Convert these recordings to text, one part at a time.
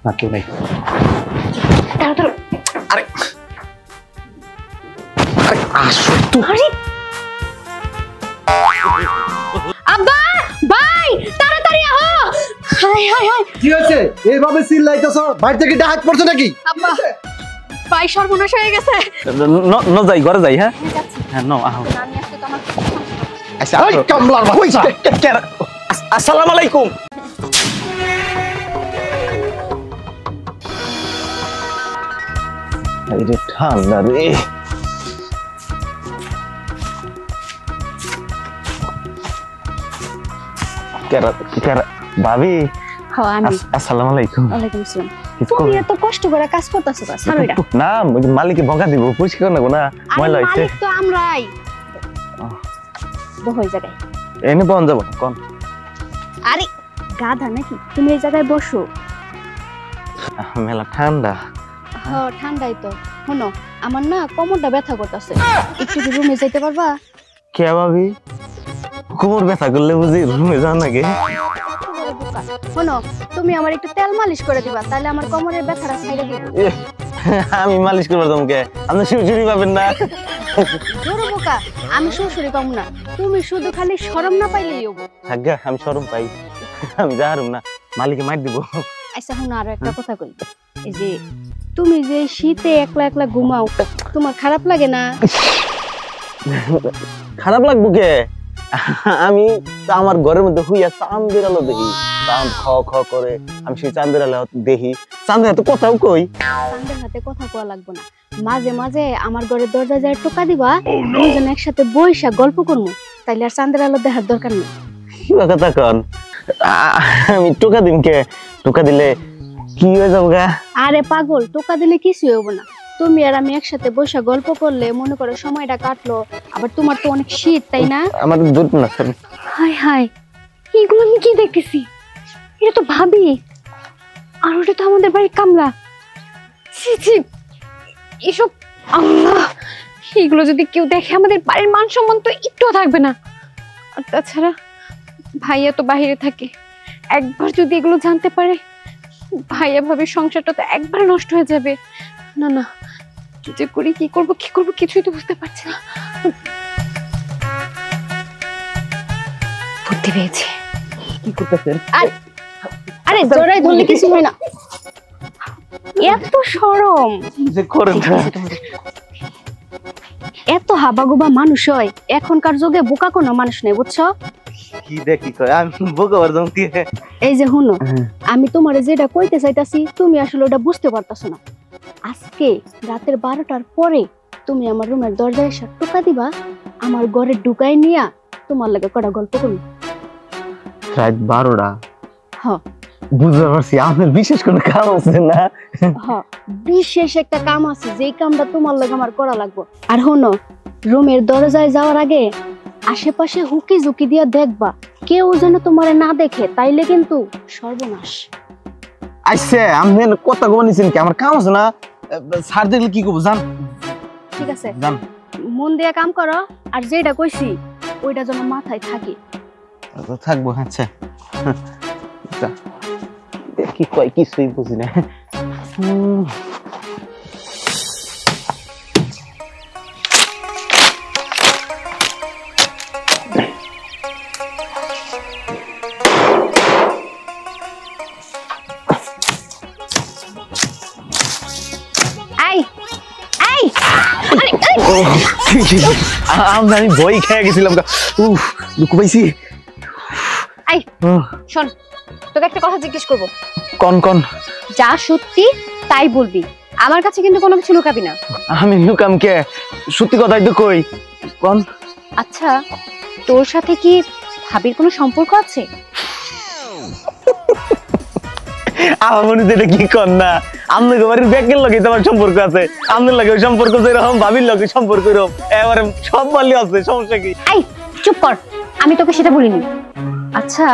না কেউ নাই। আরে আরে আসো তো। আব্বা ভাই তাড়াতাড়ি আহো। হাই হাই হাই কি হচ্ছে এইভাবে চিল্লাইতেছ? বাড়ি থেকে ডাক পড়ছে নাকি? আব্বা ভাই সর্বনাশ হয়ে গেছে। ন যাই ঘরে যাই। হ্যাঁ হ্যাঁ ন আহো। আমি আজকে তো আমার আচ্ছা ওই কামলার বাচ্চা। আসসালামু আলাইকুম। এই রে ঠান্ডা রে। ভাবি আমি আসসালামু আলাইকুম। ওয়ালাইকুম আসসালাম। তুমি এত কষ্ট করে কাজ করতেছো না ছাড়ো এটা। না মালিককে বকা দিব, পরিষ্কার না না ময়লা হইছে। মালিক তো আমরাই। বহই জায়গায় এনে বন যাব কোন। আরে গাধা নাকি, তুমি এই জায়গায় বসো। মেলা ঠান্ডা। হ্যাঁ ঠান্ডাই তো। শোনো আমার না কোমরটা ব্যথা করতেছে, একটু কি রুমে যেতে পারবা? কে ভাবি কোমর ব্যথা করলে বুঝি রুমে যাও নাকি? শোনো তুমি আমার একটু তেল মালিশ করে দিবা, তাহলে আমার কোমরের ব্যথাটা ছাইড়া দিবে। আমি মালিশ করব তোমাকে, আপনি শিউচুরি পাবেন না। জোরে বোকা, আমি শ্বশুরি পাবো না, তুমি শুধু খালি শরম না পাইলেই হবো। থাকগা আমি শরম পাই, আমি যাহারুম না, মালিকে মার দিব। আচ্ছা শোনো আরো একটা কথা কই, এই যে তুমি যে শীতে একলা একলা ঘুমাও, তোমার খারাপ লাগে না? খারাপ লাগবো কে? আমি আমার ঘরের মধ্যে হুইয়া চাঁদের আলো দেখি, চাঁদ খ খ করে, আমি সেই চাঁদের আলো দেখি। চাঁদের হাতে কথাও কই। চাঁদের হাতে কথা কোয়া লাগবো না, মাঝে মাঝে আমার ঘরের দরজা যায় টোকা দিবা, দুজন একসাথে বইসা গল্প করবো, তাইলে আর চাঁদের আলো দেখার দরকার নেই। কি কথা কন? আমি টোকা দিন কে? টোকা দিলে কি হয়ে যাবো গা? আরে পাগল, টোকা দিলে কিছুই হবো না। তুমি আর আমি একসাথে বসে গল্প করলে মনে করো সময়টা কাটলো, আবার তোমার তো অনেক শীত তাই না? আমার দুধ না। হাই হাই এগুলো আমি কি দেখতেছি? এটা তো ভাবি, আর ওটা তো আমাদের বাড়ির কামলা। ছি ছি এসব, আল্লাহ এগুলো যদি কেউ দেখে আমাদের বাড়ির মান সম্মান তো একটুও থাকবে না। আর তাছাড়া ভাইয়া তো বাইরে থাকে, একবার যদি এগুলো জানতে পারে ভাইয়া ভাবে সংসারটা তো একবার নষ্ট হয়ে যাবে। না না কি যে করি, কি করব কিছুই তো বুঝতে পারছি না। বুদ্ধি পেয়েছি। কি করতেছেন? আরে জোরাই ধরলে কিছু হয় না, এত শরম যে করেন না। এত হাবাগোবা মানুষ হয় এখনকার যুগে, বোকা কোনো মানুষ নেই বুঝছো? কি দেখি কয় আমি বোকা বারদম দিয়ে। এই যে হুনো, আমি তোমারে যেটা কইতে চাইতাছি তুমি আসলে ওটা বুঝতে পারতাছো না। আজকে রাতের 12টার পরে তুমি আমার রুমের দরজায় এসে টোকা দিবা, আমার ঘরে ঢুকাই নিয়া তোমার লাগে কটা গল্প করবো। রাত 12টা? হ্যাঁ বুঝতে পারছি, আমার বিশেষ কোনো কাম আছে না? হ্যাঁ বিশেষ একটা কাম আছে, যেই কামটা তোমার লাগে আমার করা লাগবে। আর শোনো, রুমের দরজায় যাওয়ার আগে আশেপাশে হুকি ঝুঁকি দিয়া দেখবা, কেউ যেন তোমারে না দেখে, তাইলে কিন্তু সর্বনাশ। আইছে আমি কথা কব নিছেন কি? আমার কাম আছে না, স্যার দেখলে কি করব জান? ঠিক আছে জান, মন দিয়া কাম করো, আর যেটা কইছি ওইটা যেন মাথায় থাকে। থাকবো। আচ্ছা কি কয় কিছুই বুঝি না। আমি বই খেয়ে গেছিলাম। দুঃখ পাইছি। শোন, তোকে একটা কথা জিজ্ঞেস করবো। কোন কোন? যা সত্যি তাই বলবি, আমার কাছে কিন্তু কোনো কিছু লুকাবি না। আমি লুকাম কে? সত্যি কথাই তো কই। কোন? আচ্ছা তোর সাথে কি ভাবির কোনো সম্পর্ক আছে? আমার মনে হচ্ছে এটা কি কর না, আপনার বাড়ির ব্যাগের লগে তোমার সম্পর্ক আছে, আপনার লগে সম্পর্ক যেরকম ভাবির লগে সম্পর্ক এরকম, এবারে সব মালি আছে, সমস্যা কি? এই চুপ কর, আমি তোকে সেটা বলিনি। আচ্ছা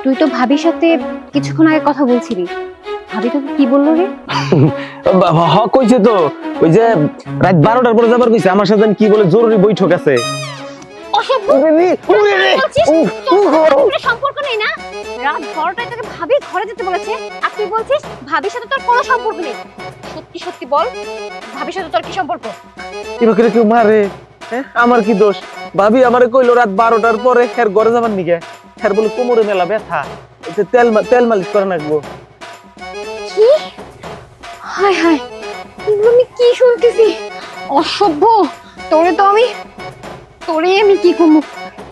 তুই তো ভাবির সাথে কিছুক্ষণ আগে কথা বলছিলি, ভাবি তোকে কি বললো রে? হক কইছে তো, ওই যে রাত 12টার পরে যাবার কইছে, আমার সাথে কি বলে জরুরি বৈঠক আছে। অসভ্য বলছিস, তোর সাথে সম্পর্ক নেই না? রাত 12টায় তোকে ভাবি ঘরে যেতে বলেছে আর তুই বলছিস ভাবির সাথে তোর কোনো সম্পর্ক নেই। সত্যি সত্যি বল, ভাবির সাথে তোর কি সম্পর্ক? এবার কেউ মারে, হ্যাঁ? আমার কি দোষ? ভাবি আমারে কইলো রাত 12টার পরে হের ঘরে যাবার নিগে, হের বলে কোমরে মেলা ব্যথা, তেল মালিশ করে রাখবো। কি? হায় হায়, এগুলো আমি কি শুনতেছি? অসভ্য, তোরে আমি কি করবো?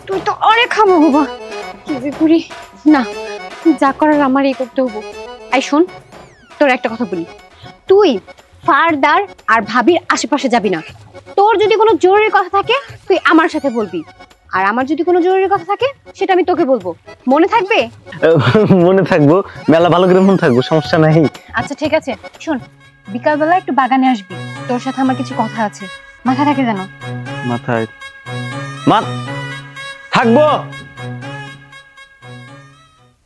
তুই তো অনেক খাবো বাবা, কি যে করি না, যা করার আমারই করতে হবো। আই শোন, তোর একটা কথা বলি, তুই ফারদার আর ভাবির আশেপাশে যাবি না। তোর যদি কোনো জরুরি কথা থাকে তুই আমার সাথে বলবি, আর আমার যদি কোনো জরুরি কথা থাকে সেটা আমি তোকে বলবো। মনে থাকবে? মনে থাকবো, মেলা ভালো করে মনে থাকবো, সমস্যা নাই। আচ্ছা ঠিক আছে, শোন, বিকালবেলা একটু বাগানে আসবি, তোর সাথে আমার কিছু কথা আছে, মাথা থাকে জানো? মাথায় থাকবো,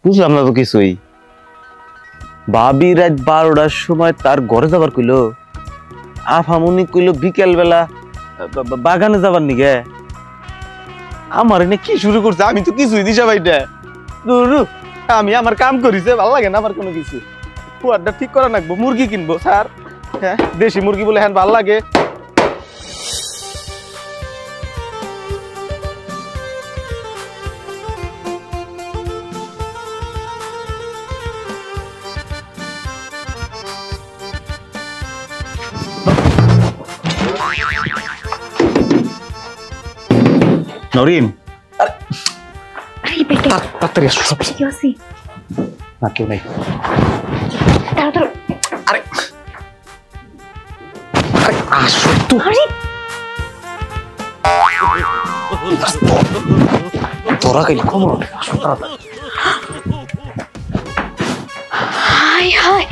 বুঝলাম না তো কিছুই। ভাবি রাত 12টার সময় তার ঘরে যাবার কইলো, আফামনি কইলো বিকেল বেলা বাগানে যাবার নিগে। আমার এনে কি শুরু করছে, আমি তো কিছুই দিশা ভাইটা। আমি আমার কাম করিছে, ভালো লাগে না আমার কোনো কিছু। ফুয়ারটা ঠিক করা লাগবো, মুরগি কিনবো স্যার, হ্যাঁ দেশি মুরগি বলে হ্যাঁ ভালো লাগে। নরিন, তাড়াতাড়ি আসো। কি আছি? না কেউ নাই। তাড়াতাড়ি। আরে আসো তো। তোরা কইলে কম আসো তাড়াতাড়ি। হাই হাই,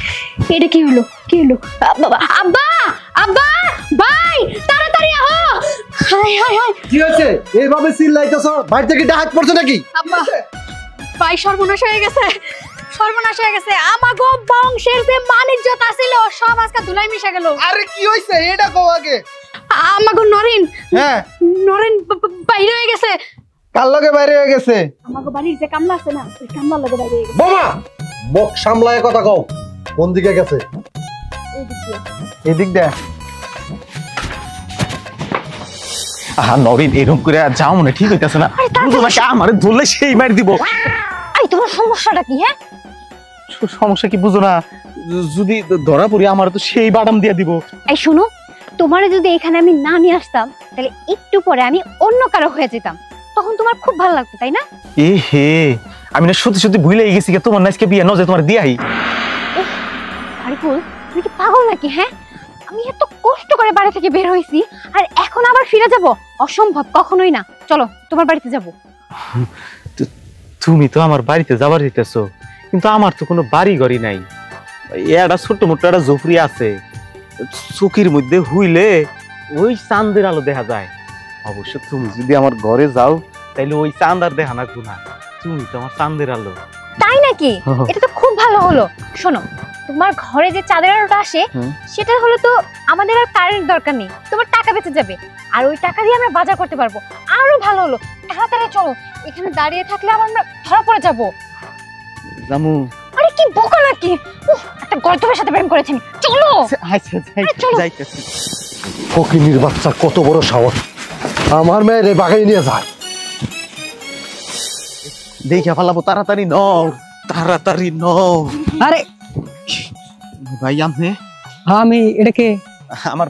এটা কি হলো? কি হলো? আব্বা আব্বা আব্বা, ভাই তাড়াতাড়ি আহো। হাই হাই হাই, কি হয়েছে? এইভাবে চিল্লাইতেছ, বাড়ি থেকে ডাক পড়ছে নাকি? আব্বা ভাই সর্বনাশ হয়ে গেছে, সর্বনাশ হয়ে গেছে। আমাগো বংশের যে মান-ইজ্জত আছিল সব আজকে ধুলাই মিশে গেল। আরে কি হইছে এটা কও আগে। আমাগো নরেন, হ্যাঁ নরেন বাইরে হয়ে গেছে। কার লগে বাইরে হয়ে গেছে? আমাগো বাড়ির যে কামলা আছে না, ওই কামলার লগে বাইরে হয়ে গেছে। বোমা, মুখ সামলায় কথা কও। কোন দিকে গেছে? এদিক দে। আহা নরিন, এরকম করে যাও মনে ঠিক হইতাছে না। বুঝো না কি, আমারে ধরলে সেই মার দিব। আই তোমার সমস্যাটা কি? হ্যাঁ সমস্যা কি বুঝো না? যদি ধরা পড়ি আমার তো সেই বাদাম দিয়ে দিব। এই শোনো, তোমারে যদি এখানে আমি না নিয়ে আসতাম তাহলে একটু পরে আমি অন্য কারো হয়ে যেতাম, তখন তোমার খুব ভালো লাগতো তাই না? এ হে, আমি না সত্যি সত্যি ভুলে গেছি, তোমার নাচকে বিয়ে নজে তোমার দিয়াই। আরিফুল, তুমি কি পাগল নাকি? হ্যাঁ, আমি এত কষ্ট করে বাড়ি থেকে বের হইছি আর এখন আবার ফিরে যাব? অসম্ভব, কখনোই না। চলো তোমার বাড়িতে যাব। তুমি তো আমার বাড়িতে যাবার দিতেছো, কিন্তু আমার তো কোনো বাড়ি ঘরই নাই। একটা ছোট্ট মোট্ট একটা ঝুপড়ি আছে, চোখের মধ্যে হুইলে ওই চাঁদের আলো দেখা যায়। অবশ্য তুমি যদি আমার ঘরে যাও তাইলে ওই চাঁদ আর দেখা না গুনা, তুমি তো আমার চাঁদের আলো। তাই নাকি? এটা তো খুব ভালো হলো। শোনো, তোমার ঘরে যে চাঁদের আলোটা আসে সেটা হলো তো আমাদের আর কারেন্ট দরকার নেই, তোমার টাকা বেঁচে যাবে, আর ওই টাকা দিয়ে আমরা বাজার করতে পারবো। আরো ভালো হলো, তাড়াতাড়ি চলো, এখানে দাঁড়িয়ে থাকলে আবার আমরা ধরা পড়ে যাবো। জামু, আরে কি বোকা নাকি, একটা গর্দভের সাথে প্রেম করেছেন। চলো যাইতেছি। ফকিনীর বাচ্চা, কত বড় সাহস, আমার মেয়ের বাগাই নিয়ে যায়। দেখে ফেলাবো, তাড়াতাড়ি নও, তাড়াতাড়ি নও। আরে ভাই আমি এটাকে আমার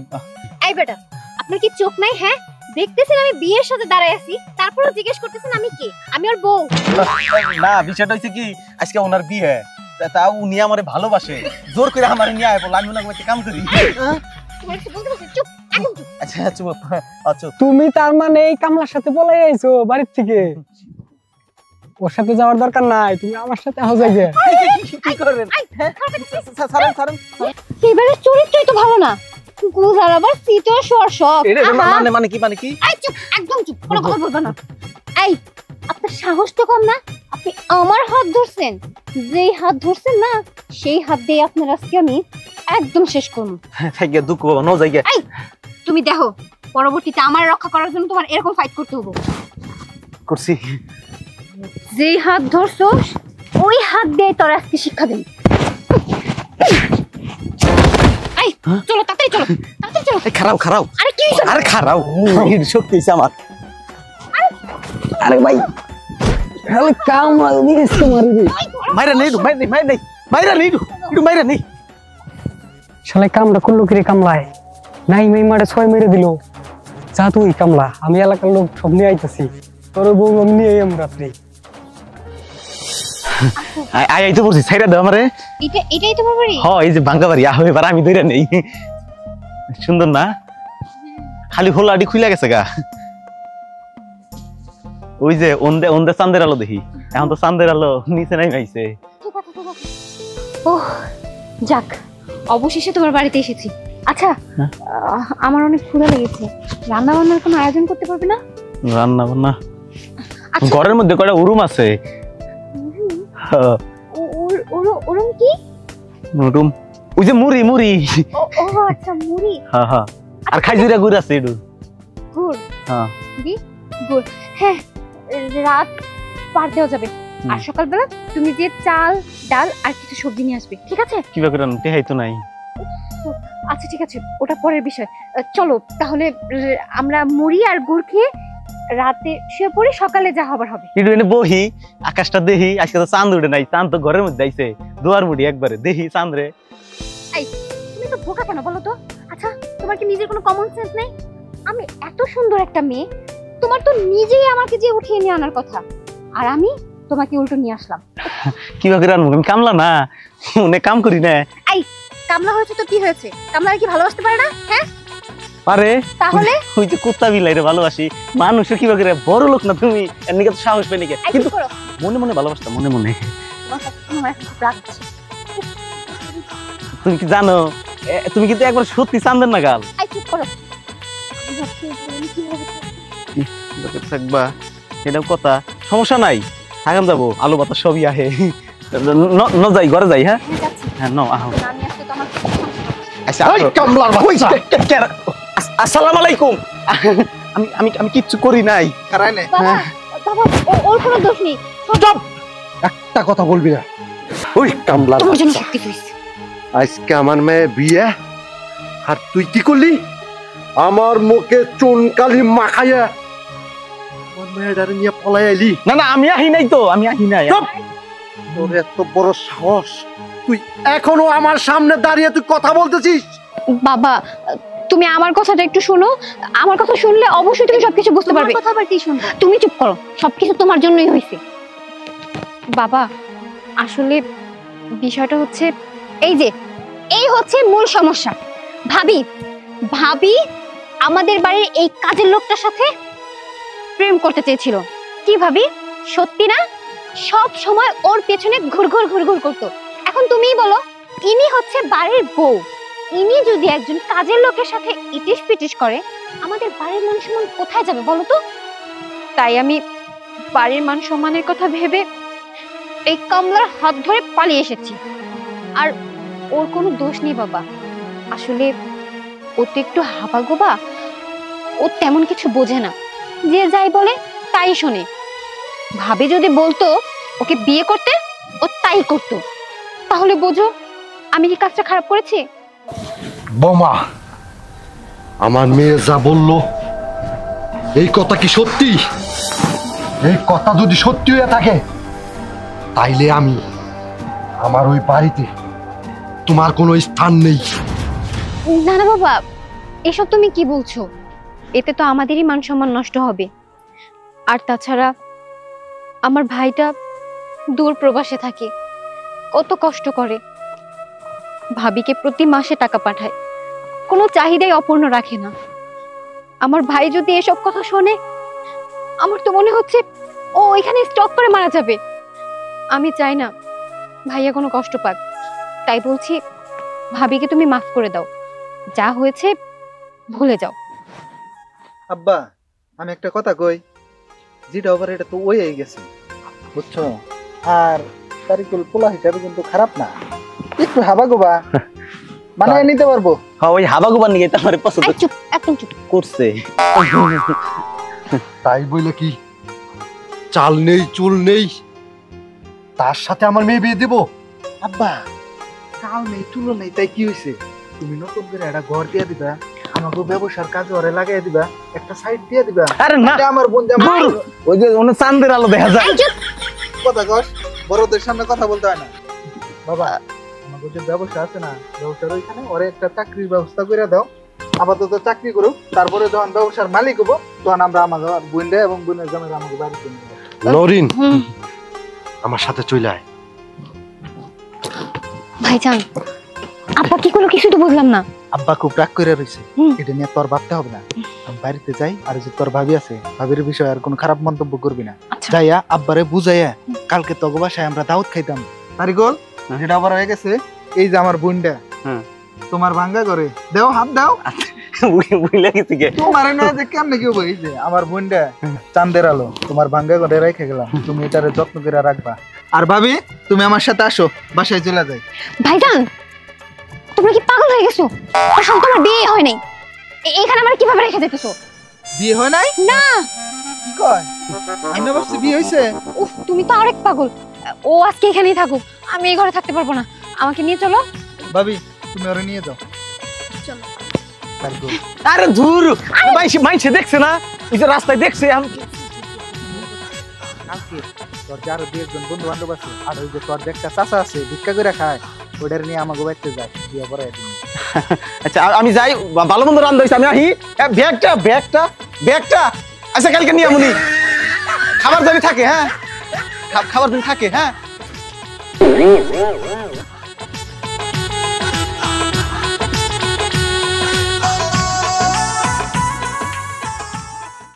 এই বেটা, আপনার কি চোখ নাই? হ্যাঁ, দেখতেছেন আমি বিয়ের সাথে দাঁড়ায় আছি, তারপরও জিজ্ঞেস করতেছেন আমি কি? আমি ওর বউ। না, বিষয়টা হচ্ছে কি, আজকে ওনার বিয়ে, তা উনি আমারে ভালোবাসে, জোর করে আমারে নিয়ে আয় বল, আমি ওনাকে একটা কাম করি। তোমার কিছু বলতে বলছি, চুপ, একদম চুপ। আচ্ছা চুপ, আচ্ছা তুমি তার মানে এই কামলার সাথে পলাই আইছো বাড়ির থেকে? ওর সাথে যাওয়ার দরকার নাই, তুমি আমার সাথে আহ যাইগে। কি করেন? সারেন সারেন। এবারে চরিত্রই তো ভালো না, গুজার আবার সিটো সরসব। এটা মানে কি মানে কি? এই চুপ, একদম চুপ, কোনো কথা বলবা না। এই, আপনার সাহস তো কম না, আপনি আমার হাত ধরছেন। যেই হাত ধরছেন না, সেই হাত দিয়ে আপনার আজকে আমি একদম শেষ করব। থাইগে দুঃখ বাবা, নো যাইগে। এই, তুমি দেখো, পরবর্তীতে আমার রক্ষা করার জন্য তোমার এরকম ফাইট করতে হবে। করছি। যেই হাত ধরছস ওই হাত দিয়ে তোর আজকে শিক্ষা দেব। এই চলো তাড়াতাড়ি চলো, তাড়াতাড়ি চলো। খারাও খারাও, আরে কি হইছে? আরে খারাও, শক্তি হইছে আমার। আরে ভাই খালি কামলা দিয়েছে মারবি। মাইরা নেই, মাইরা নেই, একটু মাইরা নেই। শালা কামড়া করলো কিরে কামলায়, নাই মাই মারে 6 মেরে দিল। যা তুই কামলা, আমি এলাকার লোক সব নিয়ে আইতাছি, তোর বউ আমি নিয়ে আইম রাত্রে। আই তো বলছি ছাইরা দাও আমারে। এটাই তোমার বাড়ি? হ এই যে ভাঙ্গা বাড়ি, আহ এবার আমি ধরে নেই। সুন্দর না? খালি হোলা আডি খুইলা গেছে গা। ওই যে ওন্দে চাঁদের আলো দেখি, এখন তো চাঁদের আলো নিচে নাই পাইছে। ওহ যাক, অবশেষে তোমার বাড়িতে এসেছি। আচ্ছা আমার অনেক ক্ষুধা লেগেছে, রান্না বান্নার কোনো আয়োজন করতে পারবে না? রান্না বান্না আচ্ছা, ঘরের মধ্যে কয়টা উরুম আছে। ওরম কি? উরুম ওই যে মুড়ি মুড়ি। ও আচ্ছা মুড়ি। হ্যাঁ হ্যাঁ, আর খাইজুরা গুড় আছে একটু। গুড়? হ্যাঁ গুড়, হ্যাঁ রাত পার দেওয়া যাবে। আর সকালবেলা তুমি যে চাল ডাল আর কিছু সবজি নিয়ে আসবে, ঠিক আছে? কি ব্যাপার টেহাই তো নাই। আচ্ছা ঠিক আছে, ওটা পরের বিষয়। চলো তাহলে আমরা মুড়ি আর গুড় খেয়ে রাতে শুয়ে পড়ি, সকালে যা হবার হবে। একটু এনে বহি, আকাশটা দেখি। আজকে তো চাঁদ উঠে নাই, চাঁদ তো ঘরের মধ্যে আইছে। দুয়ার মুড়ি একবারে দেখি চাঁদ রে। তুমি তো বোকা কেন বলো তো? আচ্ছা তোমার কি নিজের কোনো কমন সেন্স নেই? আমি এত সুন্দর একটা মেয়ে, তোমার তো নিজেই আমাকে যে উঠিয়ে নিয়ে আনার কথা, আর আমি তোমাকে উল্টো নিয়ে আসলাম। কি ব্যাপার আনবো? আমি কামলা না, মনে কাম করি না। কামলা হয়েছে তো কি হয়েছে? কামলা কি ভালোবাসতে পারে না? হ্যাঁ আরে তাহলে ওই যে কুত্তা বিলাই রে ভালোবাসি। মানুষের কি ব্যাপার, বড় লোক না তুমি, এর নিকে তো সাহস পাই নাকি? কিন্তু করো, মনে মনে ভালোবাসতাম, মনে মনে। তোমার কাছে আমার এখন খুব রাগ হচ্ছে। তুমি কি জানো তুমি কিন্তু একবার সত্যি চান্দের না গাল। চুপ করো, আমি ভাবছি আমি কিভাবে থাকবা এটাও কথা, সমস্যা নাই। থাকাম যাবো, আলু বাতা সবই আহে। ন যাই ঘরে যাই। হ্যাঁ যাচ্ছি। হ্যাঁ ন আহ। আমি আসলে তো আমার খুব সমস্যা। আচ্ছা এই কামলার বাচ্চা আসসালামু আলাইকুম। আমি আমি আমি কিচ্ছু করি নাই। বাবা বাবা ওর কোনো দোষ নেই। চুপ, একটা কথা বলবি না। ওই কামলার তোমার জন্য বাচ্চা, শক্তি হয়েছে। আজকে আমার মেয়ে বিয়ে, আর তুই কি করলি? আমার মুখে চুনকালি মাখাইয়া আমার মেয়েটারে নিয়ে পলাই আইলি। না না আমি আহি নাই তো, আমি আহি নাই। চুপ! তোর এত বড় সাহস, তুই এখনো আমার সামনে দাঁড়িয়ে তুই কথা বলতেছিস? বাবা তুমি আমার কথাটা একটু শোনো, আমার কথা শুনলে অবশ্যই তুমি সবকিছু বুঝতে পারবে। কথা আবার কি শুনবো? তুমি চুপ করো, সবকিছু তোমার জন্যই হয়েছে। বাবা আসলে বিষয়টা হচ্ছে এই হচ্ছে মূল সমস্যা। ভাবি ভাবি আমাদের বাড়ির এই কাজের লোকটার সাথে প্রেম করতে চেয়েছিল। কি ভাবি সত্যি না? সব সময় ওর পেছনে ঘুরঘুর করতো। এখন তুমিই বলো, ইনি হচ্ছে বাড়ির বউ, ইনি যদি একজন কাজের লোকের সাথে ইটিশ পিটিশ করে, আমাদের বাড়ির মান সম্মান কোথায় যাবে বলো তো? তাই আমি বাড়ির মান সম্মানের কথা ভেবে এই কামলার হাত ধরে পালিয়ে এসেছি। আর ওর কোনো দোষ নেই বাবা, আসলে ও তো একটু হাবাগোবা, ও তেমন কিছু বোঝে না, যে যাই বলে তাই শোনে। ভাবে যদি বলতো ওকে বিয়ে করতে, ও তাই করতো। তাহলে বোঝো আমি কি কাজটা খারাপ করেছি? বোমা, আমার মেয়ে যা বললো এই কথা কি সত্যি? এই কথা যদি সত্যি হয়ে থাকে, তাইলে আমি আমার ওই বাড়িতে তোমার কোনো স্থান নেই। না না বাবা, এসব তুমি কি বলছো? এতে তো আমাদেরই মান সম্মান নষ্ট হবে। আর তাছাড়া আমার ভাইটা দূর প্রবাসে থাকে, কত কষ্ট করে, ভাবিকে প্রতি মাসে টাকা পাঠায়, কোনো চাহিদাই অপূর্ণ রাখে না। আমার ভাই যদি এসব কথা শোনে, আমার তো মনে হচ্ছে ও এখানে স্টক করে মারা যাবে। আমি চাই না ভাইয়া কোনো কষ্ট পাক, তাই বলছি ভাবিকে তুমি মাফ করে দাও, যা হয়েছে ভুলে যাও। আব্বা আমি একটা কথা কই, যেটা আবার এটা তো ওই হয়ে গেছে বুঝছো। আর তারিকুল পোলা হিসাবে কিন্তু খারাপ না, একটু হাবা গোবা মানে নিতে পারবো। হ্যাঁ ওই হাবাগুবার নিয়ে আমার পছন্দ চুপ, একদম চুপ করছে। তাই বইলে কি চাল নেই চুল নেই, তার সাথে আমার মেয়ে বিয়ে দেবো? আব্বা চাল নেই চুলো নেই তাই কি হয়েছে, তুমি নতুন করে একটা ঘর দিয়ে দিবা, আমাকে ব্যবসার কাজে ওরে লাগাই দিবা, একটা সাইড দিয়ে দিবা। আরে না, এটা আমার বোন দূর, ওই যে ওনে চাঁদের আলো দেখা যায়। কথা কস, বড়দের সামনে কথা বলতে হয় না। বাবা আমাকে যে ব্যবসা আছে না, ব্যবসার ওইখানে ওরে একটা চাকরির ব্যবস্থা করে দাও, আপাতত চাকরি করুক, তারপরে যখন ব্যবসার মালিক হবো তখন আমরা আমাকে বোনটা এবং বোনের জামাইরা আমাকে বাড়িতে নিয়ে যাবো। নরিন, আমার সাথে চলে আয়। ভাইজান আপা কি করলো কিছু তো বুঝলাম না। আব্বা খুব রাগ করে রয়েছে, হুম। এটা নিয়ে তোর ভাবতে হবে না। আমি বাড়িতে যাই, আর যে তোর ভাবি আছে, ভাবির বিষয়ে আর কোনো খারাপ মন্তব্য করবি না। আচ্ছা। যাইয়া আব্বারে বুঝাইয়া কালকে তোকে বাসায় আমরা দাওয়াত খাইতাম। তারিগল যেটা আবার হয়ে গেছে, এই যে আমার বোনটা হ্যাঁ। তোমার ভাঙ্গা করে দেও, হাত দাও। বুঝলে গেছি কে? তোমার না যে কেমনে কি হবো, এই যে আমার বোনটা চাঁদের আলো তোমার ভাঙ্গা করে রেখে গেলাম, তুমি এটারে যত্ন করে রাখবা। আর ভাবি তুমি আমার সাথে আসো, বাসায় চলে যাই। ভাইজান তোমরা কি পাগল হয়ে গেছো? আসলে তোমার বিয়ে হয় নাই, এখানে আমার কিভাবে রেখে যেতেছো? বিয়ে হয় নাই? না। কি কয়? আমি না ভাবছি বিয়ে হয়েছে। উফ তুমি তো আরেক পাগল। ও আজকে এখানেই থাকুক, আমি এই ঘরে থাকতে পারবো না, আমাকে নিয়ে চলো। ভাবি তুমি ওরে নিয়ে যাও। চলো। তারিগল আরে ধুর, মাইসে দেখছে না, ওই যে রাস্তায় দেখছে। কালকে তোর যে আরো 2-1 বন্ধু বান্ধব আছে, আর ওই যে তোর যে একটা চাচা আছে ভিক্ষা করে খায়, ওটার নিয়ে আমাকে বাড়িতে যায়, বিয়ে পরে তুমি। আচ্ছা আমি যাই, ভালো মন্দ রান্ধা হয়েছে, আমি আহি। ব্যাগটা আচ্ছা কালকে নিয়ে আমুনি, খাবার জানি থাকে। হ্যাঁ খাবার দিন থাকে। হ্যাঁ